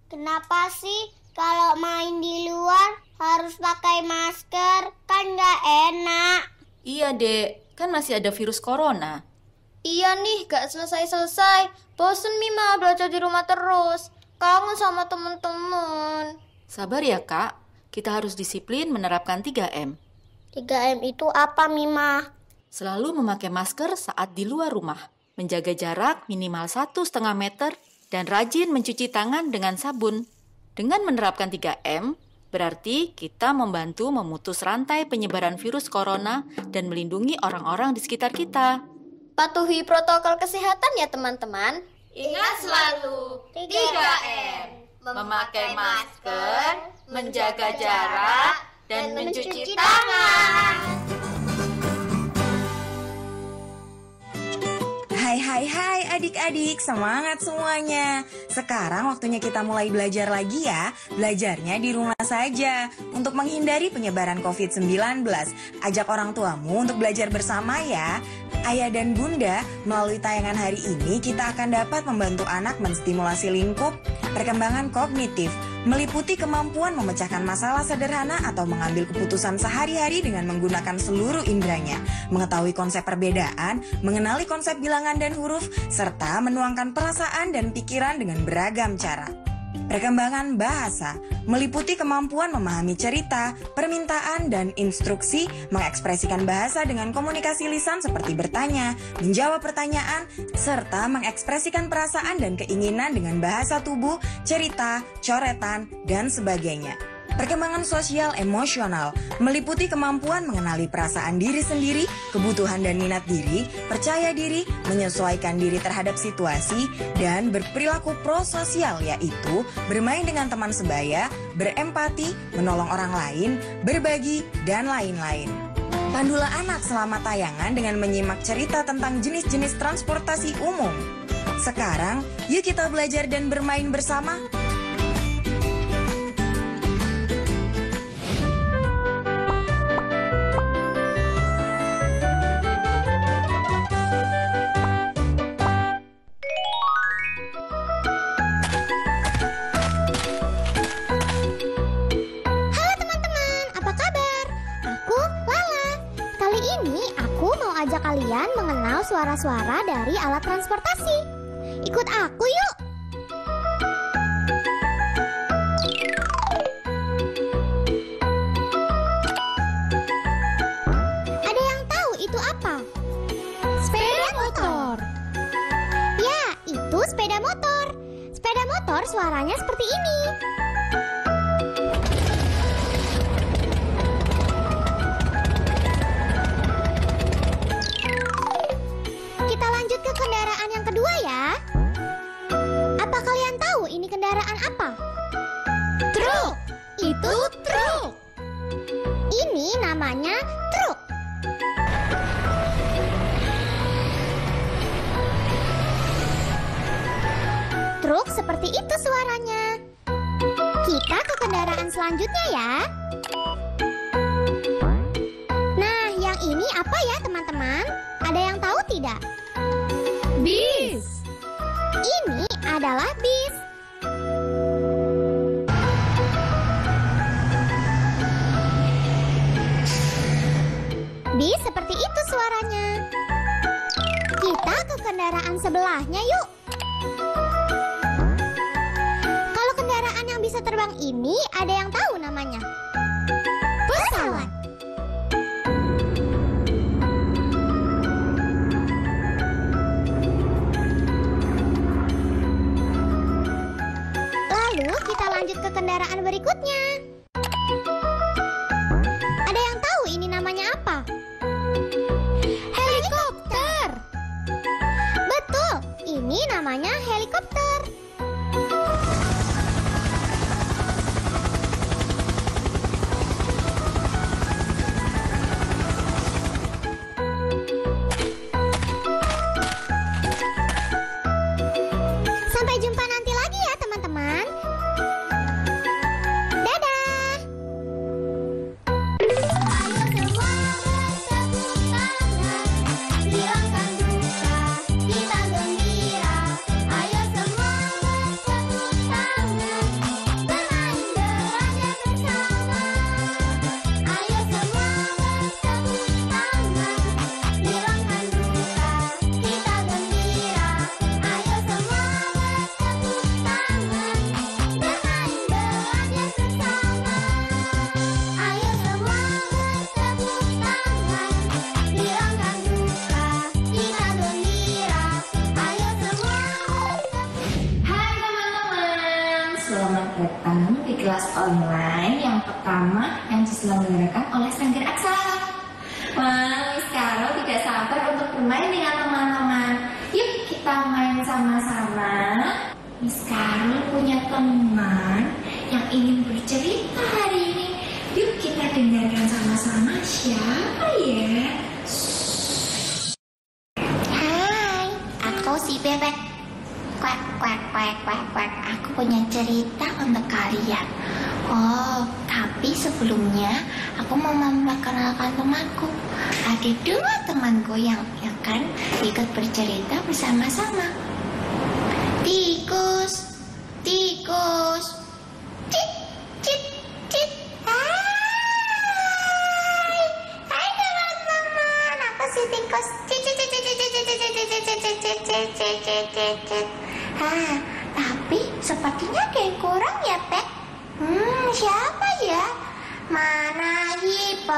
Kenapa sih kalau main di luar harus pakai masker? Kan nggak enak. Iya, Dek. Kan masih ada virus corona. Iya nih, gak selesai-selesai. Bosen Mima belajar di rumah terus. Kangen sama temen-temen. Sabar ya, Kak. Kita harus disiplin menerapkan 3M. 3M itu apa, Mima? Selalu memakai masker saat di luar rumah. Menjaga jarak minimal 1,5 meter dan rajin mencuci tangan dengan sabun. Dengan menerapkan 3M, berarti kita membantu memutus rantai penyebaran virus corona dan melindungi orang-orang di sekitar kita. Patuhi protokol kesehatan ya teman-teman. Ingat selalu 3M. Memakai masker, menjaga jarak, dan mencuci tangan. Hai adik-adik, semangat semuanya. Sekarang waktunya kita mulai belajar lagi ya. Belajarnya di rumah saja untuk menghindari penyebaran COVID-19. Ajak orang tuamu untuk belajar bersama ya. Ayah dan bunda, melalui tayangan hari ini kita akan dapat membantu anak menstimulasi lingkup perkembangan kognitif, meliputi kemampuan memecahkan masalah sederhana atau mengambil keputusan sehari-hari dengan menggunakan seluruh inderanya, mengetahui konsep perbedaan, mengenali konsep bilangan dan huruf, serta menuangkan perasaan dan pikiran dengan beragam cara. Perkembangan bahasa meliputi kemampuan memahami cerita, permintaan, dan instruksi, mengekspresikan bahasa dengan komunikasi lisan seperti bertanya, menjawab pertanyaan, serta mengekspresikan perasaan dan keinginan dengan bahasa tubuh, cerita, coretan, dan sebagainya. Perkembangan sosial emosional meliputi kemampuan mengenali perasaan diri sendiri, kebutuhan dan minat diri, percaya diri, menyesuaikan diri terhadap situasi, dan berperilaku prososial, yaitu bermain dengan teman sebaya, berempati, menolong orang lain, berbagi, dan lain-lain. Pandulah anak selama tayangan dengan menyimak cerita tentang jenis-jenis transportasi umum. Sekarang, yuk kita belajar dan bermain bersama. Ajak kalian mengenal suara-suara dari alat transportasi. Ikut aku yuk. Ada yang tahu itu apa? Sepeda motor. Ya, itu sepeda motor. Sepeda motor suaranya seperti ini. Kendaraan yang kedua ya. Apa kalian tahu ini kendaraan apa? Truk. Itu truk. Ini namanya truk. Truk seperti itu suaranya. Kita ke kendaraan selanjutnya ya. Nah, yang ini apa ya teman-teman? Ada yang tahu tidak? Bis. Ini adalah bis. Bis seperti itu suaranya. Kita ke kendaraan sebelahnya yuk. Kalau kendaraan yang bisa terbang ini ada yang tahu namanya? Pesawat. Lalu kita lanjut ke kendaraan berikutnya. Ada yang tahu ini namanya apa? Helikopter. Betul, ini namanya helikopter. Sampai jumpa nanti lagi ya teman-teman. Dadah. Ayo semua bertepuk tangan, hilangkan duka, kita gembira. Ayo semua kelas online yang pertama yang diselenggarakan oleh Sanggar Aksara. Wah, Miss Carol tidak sabar untuk bermain dengan teman-teman. Yuk kita main sama-sama. Miss Carol punya teman yang ingin bercerita hari ini. Yuk kita dengarkan sama-sama, siapa ya? Hai, aku si Bebek. Kuak, kuak, kuak, kuak, kuak. Aku punya cerita untuk kalian. Oh, tapi sebelumnya aku mau memperkenalkan temanku. Ada 2 temanku yang akan ikut bercerita bersama-sama. Tikus, tikus, cit, cit, cit. Hai, hai teman-teman. Aku si tikus. Cit, cit, cit, cit, cit, cit, cit, cit, cit, cit, cit, cit, cit, cit, cit, cit. Tapi sepertinya ada yang kurang ya, Pek. Siapa ya? Mana hipo,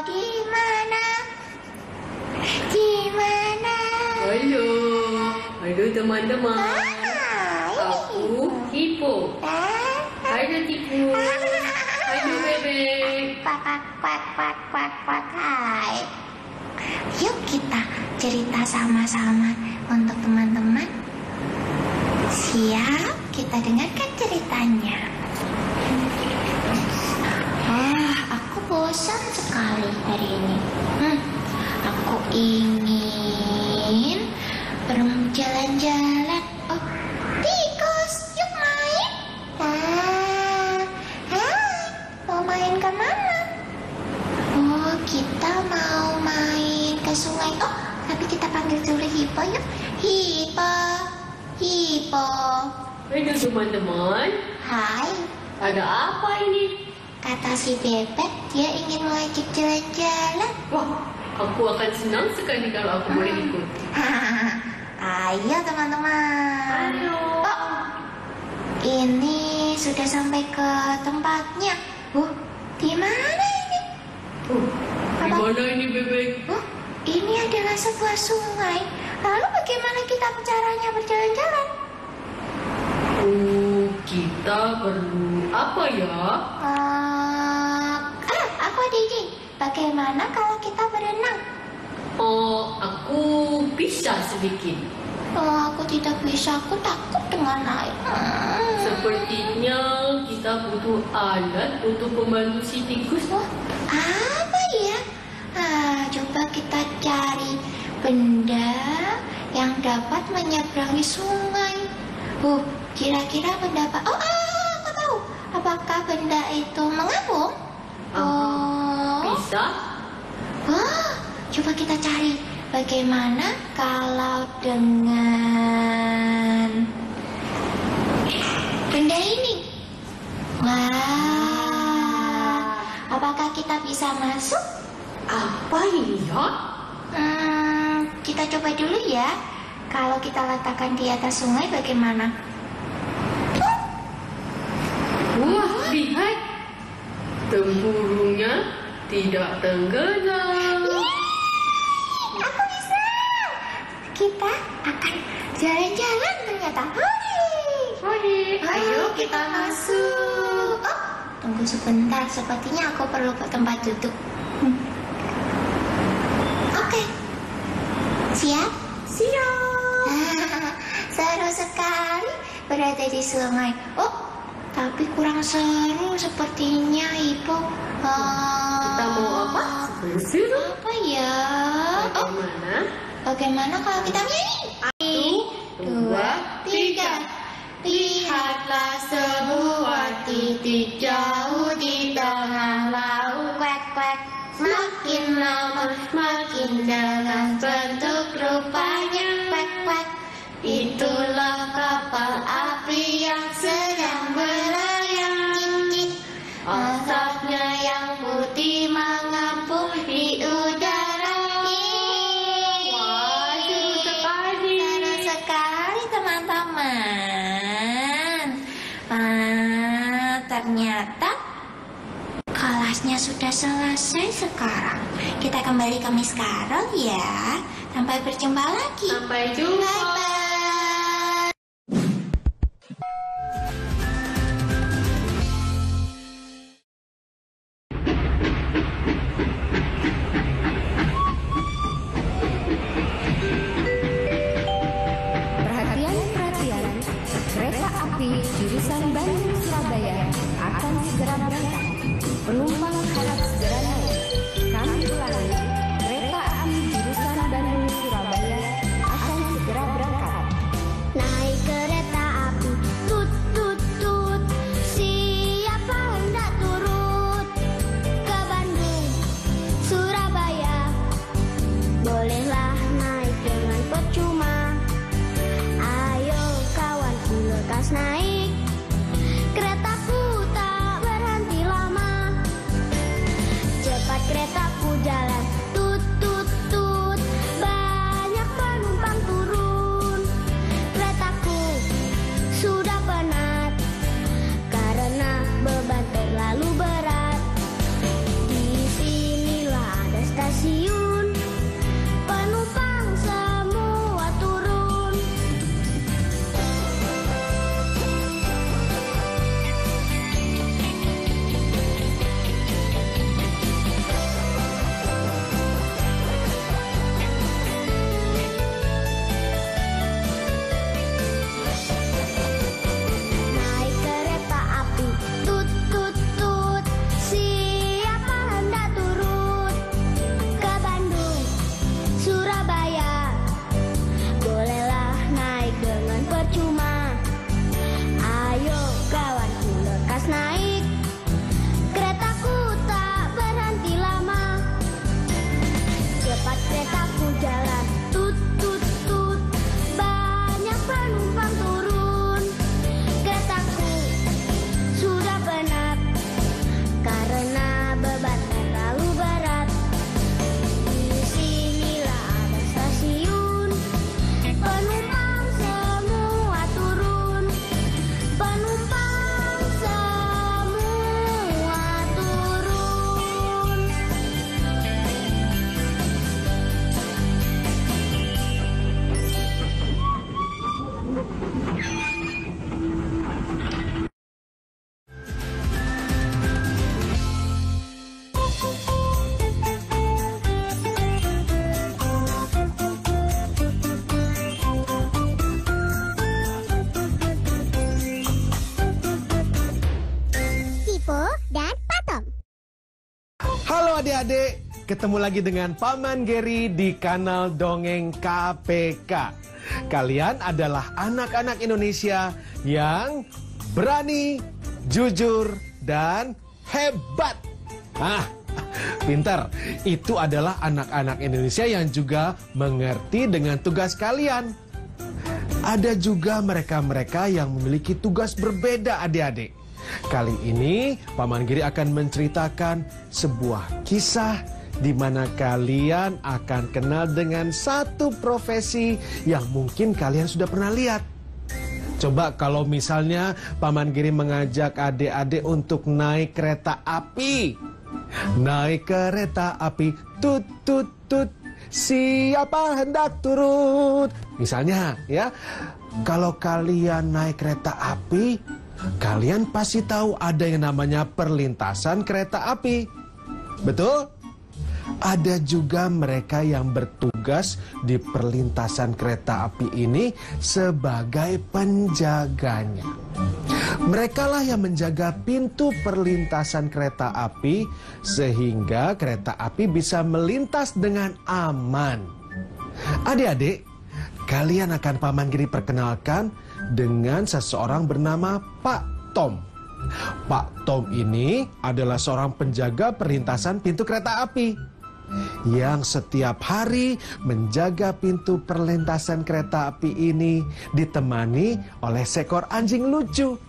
di mana? Di mana? Halo teman-teman. Aku Hipo. Halo tikus. Halo bebek. Kuak, kuak, kuak, kuak, kuak. Hai. Yuk kita cerita sama-sama untuk teman-teman. Siap, kita dengarkan ceritanya. Aku bosan sekali hari ini. Aku ingin berjalan-jalan. Oh, tikus, yuk main. Mau main kemana? Oh, kita mau main ke sungai. Oh, tapi kita panggil dulu Hipo yuk. Hipo, Hipo. Halo teman-teman. Hai, Ada apa ini? kata si Bebek dia ingin mengajak jalan-jalan. Wah, aku akan senang sekali kalau aku boleh ikut. Ayo teman-teman. Halo. Oh, ini sudah sampai ke tempatnya. Di mana ini? Di mana ini bebek? Ini adalah sebuah sungai. Lalu bagaimana kita caranya berjalan-jalan? Kita perlu apa ya? Aku ada ide. Bagaimana kalau kita berenang? Oh, aku bisa sedikit. Oh, aku tidak bisa. Aku takut dengan air. Sepertinya kita butuh alat untuk membantu si tikus. Apa ya? Coba kita cari benda yang dapat menyeberangi sungai. Kira-kira benda apa? Aku tahu. Apakah benda itu mengapung? Bisa? Coba kita cari. Bagaimana kalau dengan benda ini? Apakah kita bisa masuk? Apa ini ya? Kita coba dulu ya. Kalau kita letakkan di atas sungai bagaimana? Wah, lihat. Tempurungnya tidak tenggelam. Aku bisa. Kita akan jalan-jalan ternyata. Ayo kita masuk. Tunggu sebentar. Sepertinya aku perlu tempat duduk. Oke. Siap? Siap. Seru sekali berada di sungai. Tapi kurang seru sepertinya, Ibu. Kita mau apa? Seru? Apa ya? Bagaimana kalau kita nyanyi? 1, 2, 3. Lihatlah sebuah titik jauh di tengah laut. Kuek, kuek. Semakin lama, semakin jelas bentuk rupanya. Kuek, kuek. Itulah kapal api yang sedang berlayar. Asapnya yang putih mengapung di udara. Wah, seru sekali. Seru sekali teman-teman. Ternyata kelasnya sudah selesai sekarang. Kita kembali ke Miss Carol ya. Sampai berjumpa lagi. Sampai jumpa. Bye-bye. jurusan Bandung Surabaya akan segera berangkat. Penumpang harap segera naik. Kami ulangi, kereta api jurusan Bandung Surabaya akan segera berangkat. Naik kereta api, tut tut tut. Siapa hendak turut ke Bandung, Surabaya? Bolehlah naik dengan percuma. Ayo kawanku lekas naik. Keretaku tak berhenti lama. Cepat keretaku jalan, tut tut tut. Banyak penumpang turun. Keretaku sudah penat karena beban terlalu berat. Di sinilah ada stasiun. Penumpang semua turun. Naik kereta api, tut tut tut. Siapa hendak turut ke Bandung, Surabaya? Bolehlah naik dengan percuma. Ayo kawanku lekas naik. Keretaku tak berhenti lama. Cepat keretaku jalan, tut tut tut. Banyak penumpang turun. Keretaku sudah penat karena beban terlalu berat. Di sinilah ada stasiun. Penumpang semua turun. Penumpang semua turun. Hipo dan Patom. Halo adik-adik, ketemu lagi dengan Paman Geri di kanal Dongeng KPK. Kalian adalah anak-anak Indonesia yang berani, jujur, dan hebat. Pintar. Itu adalah anak-anak Indonesia yang juga mengerti dengan tugas kalian. Ada juga mereka-mereka yang memiliki tugas berbeda adik-adik. Kali ini Paman Giri akan menceritakan sebuah kisah di mana kalian akan kenal dengan satu profesi yang mungkin kalian sudah pernah lihat. Coba kalau misalnya Paman Giri mengajak adik-adik untuk naik kereta api. Naik kereta api, tut tut tut. Siapa hendak turut? Misalnya ya, kalau kalian naik kereta api, kalian pasti tahu ada yang namanya perlintasan kereta api. Betul? Ada juga mereka yang bertugas di perlintasan kereta api ini sebagai penjaganya. Merekalah yang menjaga pintu perlintasan kereta api sehingga kereta api bisa melintas dengan aman. Adik-adik, kalian akan Paman Giri perkenalkan dengan seseorang bernama Pak Tom. Pak Tom ini adalah seorang penjaga perlintasan pintu kereta api yang setiap hari menjaga pintu perlintasan kereta api ini ditemani oleh seekor anjing lucu.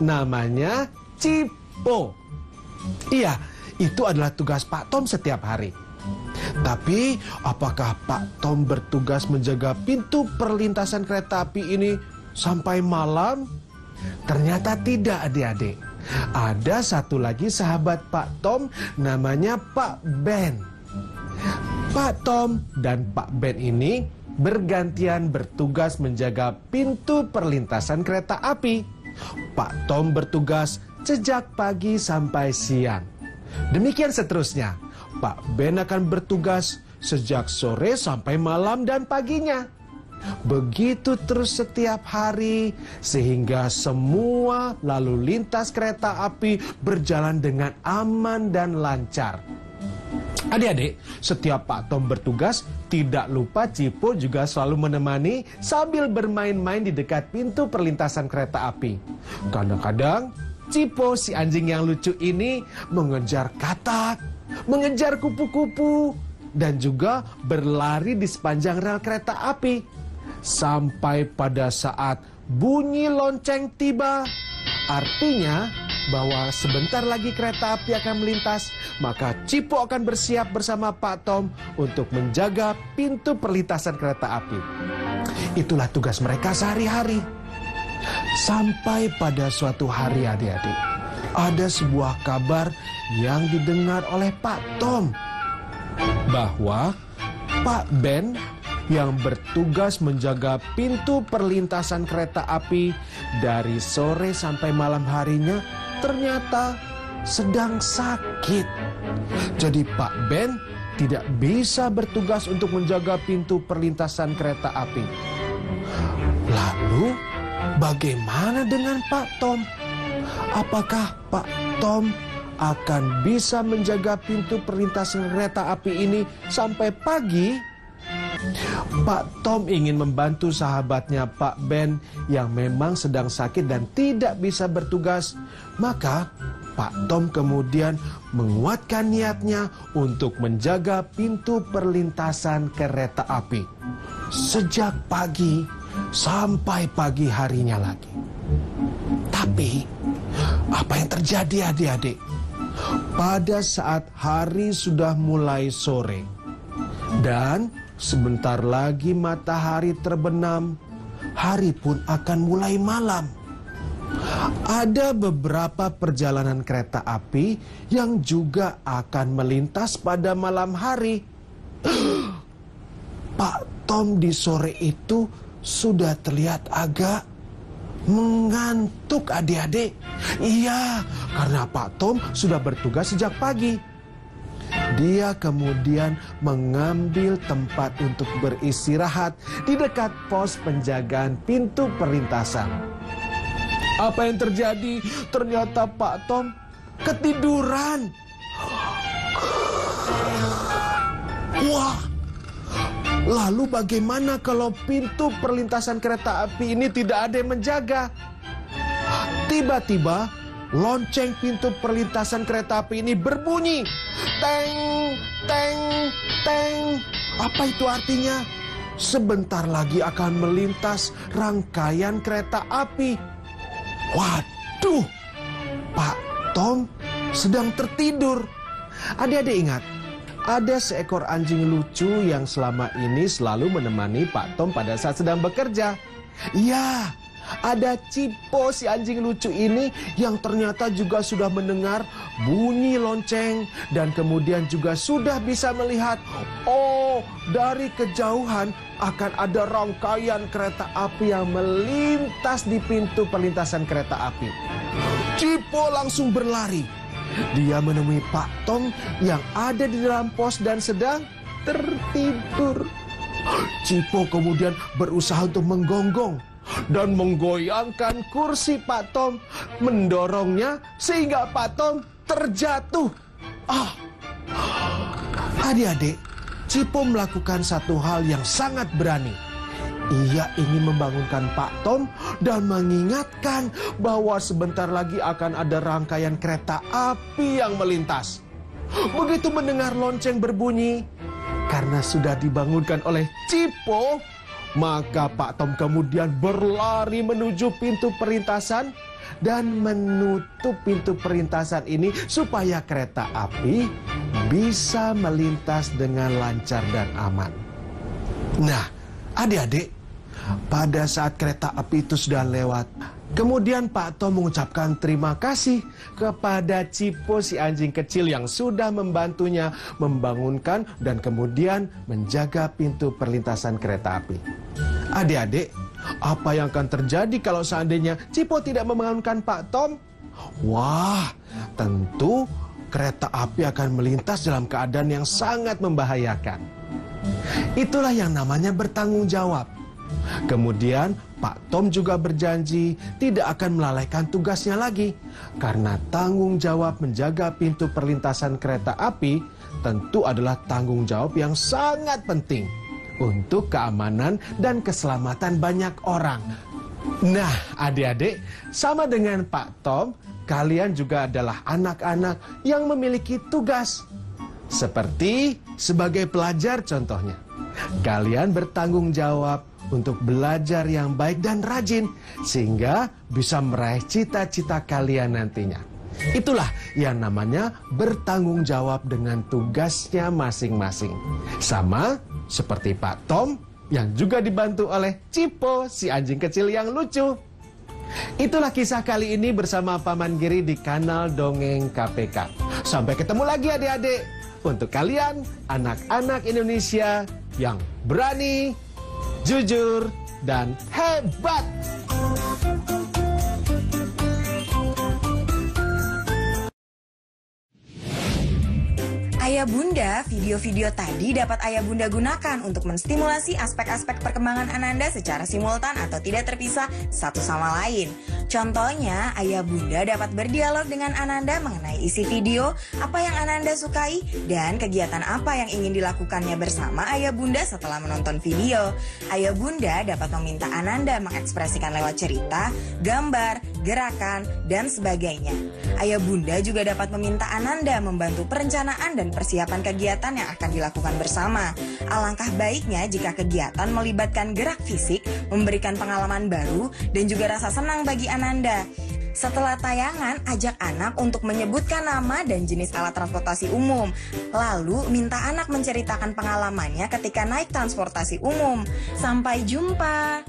Namanya Cipo. Iya, itu adalah tugas Pak Tom setiap hari. Tapi apakah Pak Tom bertugas menjaga pintu perlintasan kereta api ini sampai malam? Ternyata tidak adik-adik. Ada satu lagi sahabat Pak Tom namanya Pak Ben. Pak Tom dan Pak Ben ini bergantian bertugas menjaga pintu perlintasan kereta api. Pak Tom bertugas sejak pagi sampai siang. Demikian seterusnya. Pak Ben akan bertugas sejak sore sampai malam dan paginya. Begitu terus setiap hari, sehingga semua lalu lintas kereta api berjalan dengan aman dan lancar. Adik-adik, setiap Pak Tom bertugas, tidak lupa Cipo juga selalu menemani sambil bermain-main di dekat pintu perlintasan kereta api. Kadang-kadang, Cipo si anjing yang lucu ini mengejar katak, mengejar kupu-kupu, dan juga berlari di sepanjang rel kereta api. Sampai pada saat bunyi lonceng tiba, artinya bahwa sebentar lagi kereta api akan melintas, maka Cipo akan bersiap bersama Pak Tom untuk menjaga pintu perlintasan kereta api. Itulah tugas mereka sehari-hari. Sampai pada suatu hari adik-adik, ada sebuah kabar yang didengar oleh Pak Tom, bahwa Pak Ben yang bertugas menjaga pintu perlintasan kereta api dari sore sampai malam harinya ternyata sedang sakit. Jadi Pak Ben tidak bisa bertugas untuk menjaga pintu perlintasan kereta api. Lalu bagaimana dengan Pak Tom? Apakah Pak Tom akan bisa menjaga pintu perlintasan kereta api ini sampai pagi? Pak Tom ingin membantu sahabatnya Pak Ben yang memang sedang sakit dan tidak bisa bertugas. Maka Pak Tom kemudian menguatkan niatnya untuk menjaga pintu perlintasan kereta api sejak pagi sampai pagi harinya lagi. Tapi apa yang terjadi adik-adik? Pada saat hari sudah mulai sore dan sebentar lagi matahari terbenam, hari pun akan mulai malam. Ada beberapa perjalanan kereta api yang juga akan melintas pada malam hari. Pak Tom di sore itu sudah terlihat agak mengantuk adik-adik. Iya, karena Pak Tom sudah bertugas sejak pagi. Dia kemudian mengambil tempat untuk beristirahat di dekat pos penjagaan pintu perlintasan. Apa yang terjadi? Ternyata Pak Tom ketiduran. Wah, lalu bagaimana kalau pintu perlintasan kereta api ini tidak ada yang menjaga? Tiba-tiba lonceng pintu perlintasan kereta api ini berbunyi. Teng, teng, teng. Apa itu artinya? Sebentar lagi akan melintas rangkaian kereta api. Waduh, Pak Tom sedang tertidur. Adik-adik ingat, ada seekor anjing lucu yang selama ini selalu menemani Pak Tom pada saat sedang bekerja. Iya, ada Cipo si anjing lucu ini yang ternyata juga sudah mendengar bunyi lonceng dan kemudian juga sudah bisa melihat, oh, dari kejauhan akan ada rangkaian kereta api yang melintas di pintu perlintasan kereta api. Cipo langsung berlari. Dia menemui Pak Tom yang ada di dalam pos dan sedang tertidur. Cipo kemudian berusaha untuk menggonggong dan menggoyangkan kursi Pak Tom, mendorongnya sehingga Pak Tom terjatuh. Adik-adik, Cipo melakukan satu hal yang sangat berani. Ia ingin membangunkan Pak Tom dan mengingatkan bahwa sebentar lagi akan ada rangkaian kereta api yang melintas. Begitu mendengar lonceng berbunyi, karena sudah dibangunkan oleh Cipo, maka Pak Tom kemudian berlari menuju pintu perlintasan dan menutup pintu perlintasan ini supaya kereta api bisa melintas dengan lancar dan aman. Nah, adik-adik, pada saat kereta api itu sudah lewat, kemudian Pak Tom mengucapkan terima kasih kepada Cipo si anjing kecil yang sudah membantunya membangunkan dan kemudian menjaga pintu perlintasan kereta api. Adik-adik, apa yang akan terjadi kalau seandainya Cipo tidak membangunkan Pak Tom? Wah, tentu kereta api akan melintas dalam keadaan yang sangat membahayakan. Itulah yang namanya bertanggung jawab. Kemudian Pak Tom juga berjanji tidak akan melalaikan tugasnya lagi. Karena tanggung jawab menjaga pintu perlintasan kereta api tentu adalah tanggung jawab yang sangat penting untuk keamanan dan keselamatan banyak orang. Nah, adik-adik, sama dengan Pak Tom, kalian juga adalah anak-anak yang memiliki tugas. Seperti sebagai pelajar contohnya. Kalian bertanggung jawab untuk belajar yang baik dan rajin, sehingga bisa meraih cita-cita kalian nantinya. Itulah yang namanya bertanggung jawab dengan tugasnya masing-masing. Sama seperti Pak Tom yang juga dibantu oleh Cipo, si anjing kecil yang lucu. Itulah kisah kali ini bersama Paman Giri di kanal Dongeng KPK. Sampai ketemu lagi adik-adik. Untuk kalian, anak-anak Indonesia yang berani, jujur, dan hebat. Ayah Bunda, video-video tadi dapat Ayah Bunda gunakan untuk menstimulasi aspek-aspek perkembangan Ananda secara simultan atau tidak terpisah satu sama lain. Contohnya, Ayah Bunda dapat berdialog dengan Ananda mengenai isi video, apa yang Ananda sukai, dan kegiatan apa yang ingin dilakukannya bersama Ayah Bunda setelah menonton video. Ayah Bunda dapat meminta Ananda mengekspresikan lewat cerita, gambar, gerakan, dan sebagainya. Ayah Bunda juga dapat meminta Ananda membantu perencanaan dan persiapan kegiatan yang akan dilakukan bersama. Alangkah baiknya jika kegiatan melibatkan gerak fisik, memberikan pengalaman baru, dan juga rasa senang bagi Ananda. Setelah tayangan, ajak anak untuk menyebutkan nama dan jenis alat transportasi umum. Lalu, minta anak menceritakan pengalamannya ketika naik transportasi umum. Sampai jumpa!